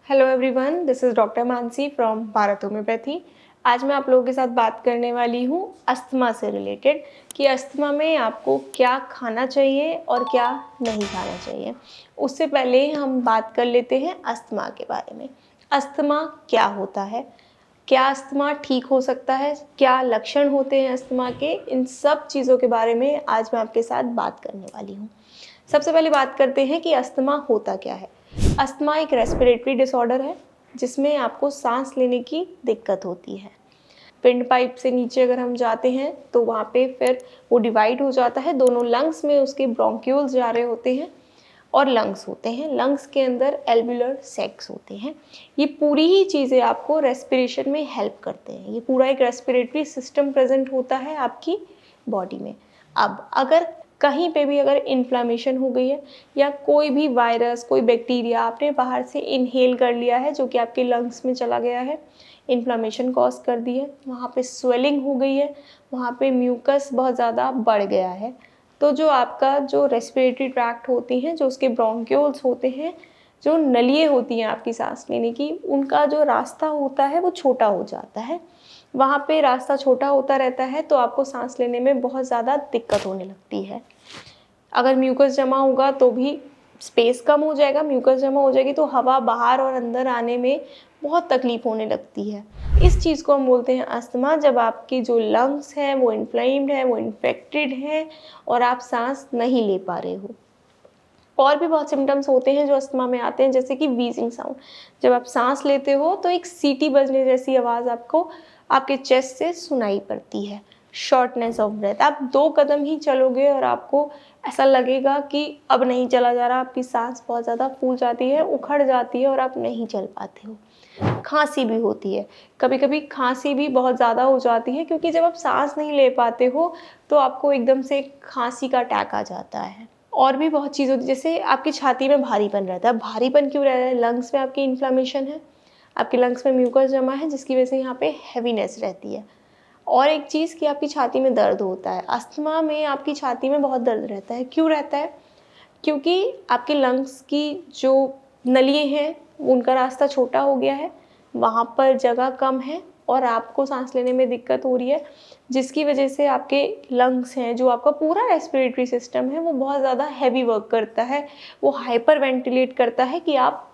Hello everyone, this is doctor Mansi from Bharat homeopathy. आज मैं आप लोगों के साथ बात करने वाली हूँ अस्थमा से रिलेटेड कि अस्थमा में आपको क्या खाना चाहिए और क्या नहीं खाना चाहिए। उससे पहले हम बात कर लेते हैं अस्थमा के बारे में। अस्थमा क्या होता है, क्या अस्थमा ठीक हो सकता है, क्या लक्षण होते हैं अस्थमा के, इन सब चीज़ों के बारे में आज मैं आपके साथ बात करने वाली हूँ। सबसे पहले बात करते हैं कि अस्थमा होता क्या है। अस्थमा एक रेस्पिरेटरी डिसऑर्डर है जिसमें आपको सांस लेने की दिक्कत होती है। विंड पाइप से नीचे अगर हम जाते हैं तो वहाँ पे फिर वो डिवाइड हो जाता है, दोनों लंग्स में उसके ब्रोंक्यूल्स जा रहे होते हैं और लंग्स होते हैं। लंग्स के अंदर एल्वुलर सैक्स होते हैं। ये पूरी ही चीज़ें आपको रेस्पिरेशन में हेल्प करते हैं। ये पूरा एक रेस्पिरेटरी सिस्टम प्रेजेंट होता है आपकी बॉडी में। अब अगर कहीं पे भी अगर इन्फ्लामेशन हो गई है या कोई भी वायरस, कोई बैक्टीरिया आपने बाहर से इनहेल कर लिया है जो कि आपके लंग्स में चला गया है, इन्फ्लामेशन कॉज कर दी है, वहाँ पे स्वेलिंग हो गई है, वहाँ पे म्यूकस बहुत ज़्यादा बढ़ गया है, तो जो आपका जो रेस्पिरेटरी ट्रैक्ट होती हैं, जो उसके ब्रोंक्यूल्स होते हैं, जो नलियाँ होती हैं आपकी सांस लेने की, उनका जो रास्ता होता है वो छोटा हो जाता है। वहाँ पे रास्ता छोटा होता रहता है तो आपको सांस लेने में बहुत ज़्यादा दिक्कत होने लगती है। अगर म्यूकस जमा होगा तो भी स्पेस कम हो जाएगा, म्यूकस जमा हो जाएगी तो हवा बाहर और अंदर आने में बहुत तकलीफ होने लगती है। इस चीज़ को हम बोलते हैं अस्थमा, जब आपकी जो लंग्स हैं वो इन्फ्लेम्ड है, वो इन्फेक्टेड है और आप सांस नहीं ले पा रहे हो। और भी बहुत सिम्टम्स होते हैं जो अस्थमा में आते हैं, जैसे कि वीजिंग साउंड। जब आप सांस लेते हो तो एक सीटी बजने जैसी आवाज़ आपको आपके चेस्ट से सुनाई पड़ती है। शॉर्टनेस ऑफ ब्रेथ, आप 2 कदम ही चलोगे और आपको ऐसा लगेगा कि अब नहीं चला जा रहा, आपकी सांस बहुत ज़्यादा फूल जाती है, उखड़ जाती है और आप नहीं चल पाते हो। खांसी भी होती है, कभी कभी खांसी भी बहुत ज़्यादा हो जाती है, क्योंकि जब आप सांस नहीं ले पाते हो तो आपको एकदम से खांसी का अटैक आ जाता है। और भी बहुत चीज़ होती है, जैसे आपकी छाती में भारीपन रहता है। भारीपन क्यों रह रहा है? लंग्स में आपकी इन्फ्लामेशन है, आपके लंग्स में म्यूकस जमा है, जिसकी वजह से यहाँ पे हैवीनेस रहती है। और एक चीज़ कि आपकी छाती में दर्द होता है। अस्थमा में आपकी छाती में बहुत दर्द रहता है। क्यों रहता है? क्योंकि आपके लंग्स की जो नलियाँ हैं उनका रास्ता छोटा हो गया है, वहाँ पर जगह कम है और आपको सांस लेने में दिक्कत हो रही है, जिसकी वजह से आपके लंग्स हैं, जो आपका पूरा रेस्पिरेटरी सिस्टम है, वो बहुत ज़्यादा हैवी वर्क करता है। वो हाइपर वेंटिलेट करता है कि आप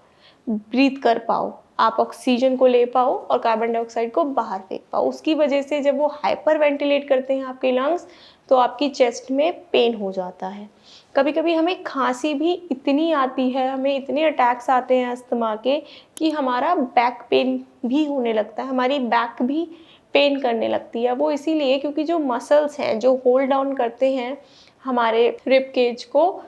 ब्रीथ कर पाओ, आप ऑक्सीजन को ले पाओ और कार्बन डाइऑक्साइड को बाहर फेंक पाओ। उसकी वजह से जब वो हाइपर वेंटिलेट करते हैं आपके लंग्स, तो आपकी चेस्ट में पेन हो जाता है। कभी कभी हमें खांसी भी इतनी आती है, हमें इतने अटैक्स आते हैं अस्थमा के कि हमारा बैक पेन भी होने लगता है, हमारी बैक भी पेन करने लगती है। वो इसीलिए क्योंकि जो मसल्स हैं जो होल्ड डाउन करते हैं हमारे रिब केज को,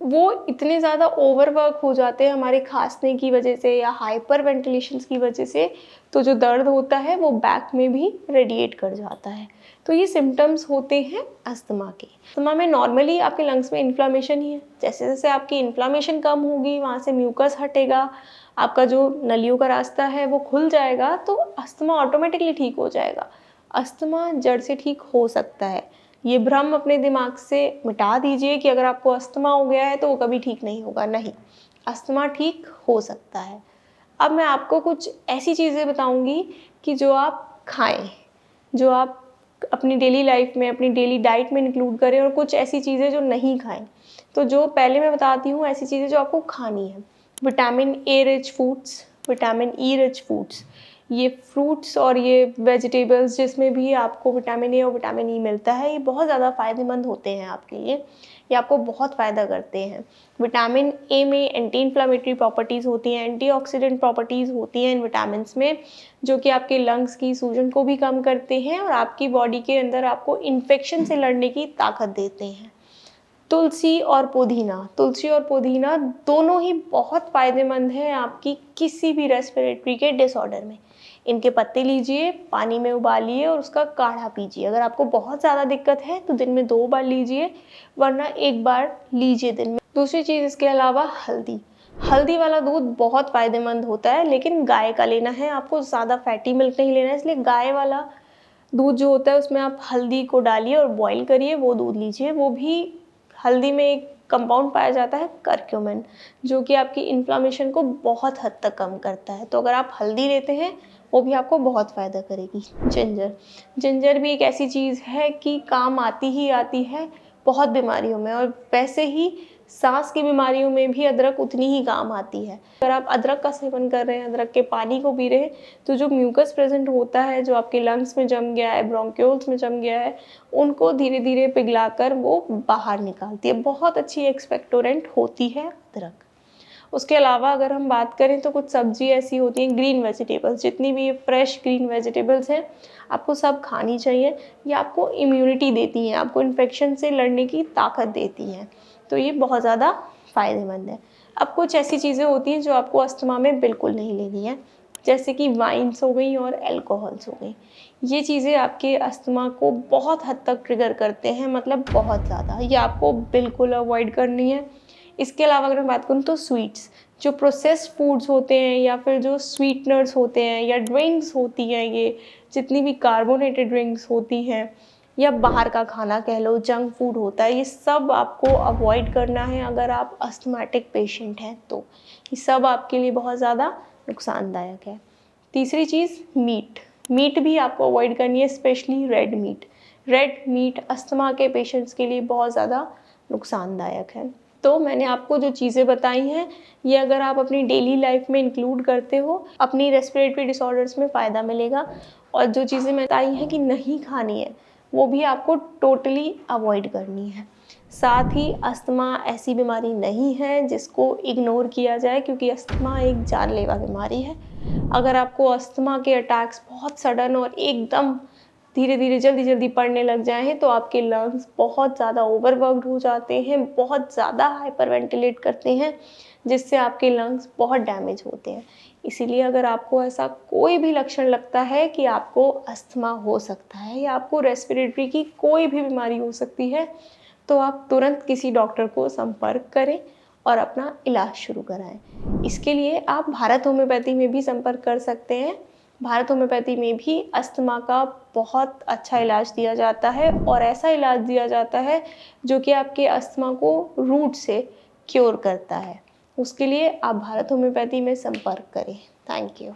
वो इतने ज़्यादा ओवरवर्क हो जाते हैं हमारे खांसने की वजह से या हाइपर वेंटिलेशंस की वजह से, तो जो दर्द होता है वो बैक में भी रेडिएट कर जाता है। तो ये सिम्टम्स होते हैं अस्थमा के। अस्थमा में नॉर्मली आपके लंग्स में इन्फ्लामेशन ही है। जैसे जैसे आपकी इन्फ्लामेशन कम होगी, वहाँ से म्यूकस हटेगा, आपका जो नलियों का रास्ता है वो खुल जाएगा, तो अस्थमा ऑटोमेटिकली ठीक हो जाएगा। अस्थमा जड़ से ठीक हो सकता है। ये भ्रम अपने दिमाग से मिटा दीजिए कि अगर आपको अस्थमा हो गया है तो वो कभी ठीक नहीं होगा। नहीं, अस्थमा ठीक हो सकता है। अब मैं आपको कुछ ऐसी चीज़ें बताऊंगी कि जो आप खाएं, जो आप अपनी डेली लाइफ में, अपनी डेली डाइट में इंक्लूड करें, और कुछ ऐसी चीज़ें जो नहीं खाएं। तो जो पहले मैं बताती हूँ ऐसी चीज़ें जो आपको खानी है। Vitamin A rich foods, vitamin E rich foods, ये फ्रूट्स और ये वेजिटेबल्स जिसमें भी आपको विटामिन ए और विटामिन ई मिलता है, ये बहुत ज़्यादा फ़ायदेमंद होते हैं आपके लिए। ये आपको बहुत फ़ायदा करते हैं। विटामिन ए में एंटी इन्फ्लामेटरी प्रॉपर्टीज़ होती हैं, एंटीऑक्सीडेंट प्रॉपर्टीज़ होती हैं इन विटामिन्स में, जो कि आपके लंग्स की सूजन को भी कम करते हैं और आपकी बॉडी के अंदर आपको इन्फेक्शन से लड़ने की ताकत देते हैं। तुलसी और पुदीना, तुलसी और पुदीना दोनों ही बहुत फ़ायदेमंद हैं आपकी किसी भी रेस्पिरेटरी के डिसऑर्डर में। इनके पत्ते लीजिए, पानी में उबालिए और उसका काढ़ा पीजिए। अगर आपको बहुत ज़्यादा दिक्कत है तो दिन में 2 बार लीजिए, वरना 1 बार लीजिए दिन में। दूसरी चीज़ इसके अलावा हल्दी, हल्दी वाला दूध बहुत फ़ायदेमंद होता है, लेकिन गाय का लेना है आपको, ज़्यादा फैटी मिल्क नहीं लेना है। इसलिए गाय वाला दूध जो होता है उसमें आप हल्दी को डालिए और बॉईल करिए, वो दूध लीजिए। वो भी हल्दी में एक कंपाउंड पाया जाता है करक्यूमिन, जो कि आपकी इन्फ्लामेशन को बहुत हद तक कम करता है। तो अगर आप हल्दी लेते हैं वो भी आपको बहुत फ़ायदा करेगी। जिंजर भी एक ऐसी चीज़ है कि काम आती ही आती है बहुत बीमारियों में, और वैसे ही सांस की बीमारियों में भी अदरक उतनी ही काम आती है। अगर आप अदरक का सेवन कर रहे हैं, अदरक के पानी को पी रहे हैं, तो जो म्यूकस प्रेजेंट होता है, जो आपके लंग्स में जम गया है, ब्रोंक्यूल्स में जम गया है, उनको धीरे धीरे पिघलाकर वो बाहर निकालती है। बहुत अच्छी एक्सपेक्टोरेंट होती है अदरक। उसके अलावा अगर हम बात करें तो कुछ सब्जी ऐसी होती हैं, ग्रीन वेजिटेबल्स, जितनी भी फ्रेश ग्रीन वेजिटेबल्स हैं आपको सब खानी चाहिए। ये आपको इम्यूनिटी देती हैं, आपको इन्फेक्शन से लड़ने की ताकत देती हैं, तो ये बहुत ज़्यादा फ़ायदेमंद है। अब कुछ ऐसी चीज़ें होती हैं जो आपको अस्थमा में बिल्कुल नहीं लेनी है, जैसे कि वाइन्स हो गई और एल्कोहल्स हो गई। ये चीज़ें आपके अस्थमा को बहुत हद तक ट्रिगर करते हैं, मतलब बहुत ज़्यादा। ये आपको बिल्कुल अवॉइड करनी है। इसके अलावा अगर मैं बात करूँ तो स्वीट्स, जो प्रोसेस्ड फूड्स होते हैं या फिर जो स्वीटनर्स होते हैं या ड्रिंक्स होती हैं, ये जितनी भी कार्बोनेटेड ड्रिंक्स होती हैं या बाहर का खाना कह लो, जंक फूड होता है, ये सब आपको अवॉइड करना है अगर आप अस्थमैटिक पेशेंट हैं तो। ये सब आपके लिए बहुत ज़्यादा नुकसानदायक है। तीसरी चीज़ मीट भी आपको अवॉइड करनी है, स्पेशली रेड मीट अस्थमा के पेशेंट्स के लिए बहुत ज़्यादा नुकसानदायक है। तो मैंने आपको जो चीज़ें बताई हैं, ये अगर आप अपनी डेली लाइफ में इंक्लूड करते हो, अपनी रेस्पिरेटरी डिसऑर्डर्स में फ़ायदा मिलेगा। और जो चीज़ें मैं बताई हैं कि नहीं खानी है, वो भी आपको टोटली अवॉइड करनी है। साथ ही अस्थमा ऐसी बीमारी नहीं है जिसको इग्नोर किया जाए, क्योंकि अस्थमा एक जानलेवा बीमारी है। अगर आपको अस्थमा के अटैक्स बहुत सडन और एकदम धीरे धीरे जल्दी जल्दी पड़ने लग जाए हैं, तो आपके लंग्स बहुत ज़्यादा ओवरवर्कड हो जाते हैं, बहुत ज़्यादा हाइपर वेंटिलेट करते हैं, जिससे आपके लंग्स बहुत डैमेज होते हैं। इसीलिए अगर आपको ऐसा कोई भी लक्षण लगता है कि आपको अस्थमा हो सकता है या आपको रेस्पिरेटरी की कोई भी बीमारी हो सकती है, तो आप तुरंत किसी डॉक्टर को संपर्क करें और अपना इलाज शुरू कराएं। इसके लिए आप भारत होम्योपैथी में भी संपर्क कर सकते हैं। भारत होम्योपैथी में भी अस्थमा का बहुत अच्छा इलाज दिया जाता है, और ऐसा इलाज दिया जाता है जो कि आपके अस्थमा को रूट से क्योर करता है। उसके लिए आप भारत होम्योपैथी में संपर्क करें। Thank you.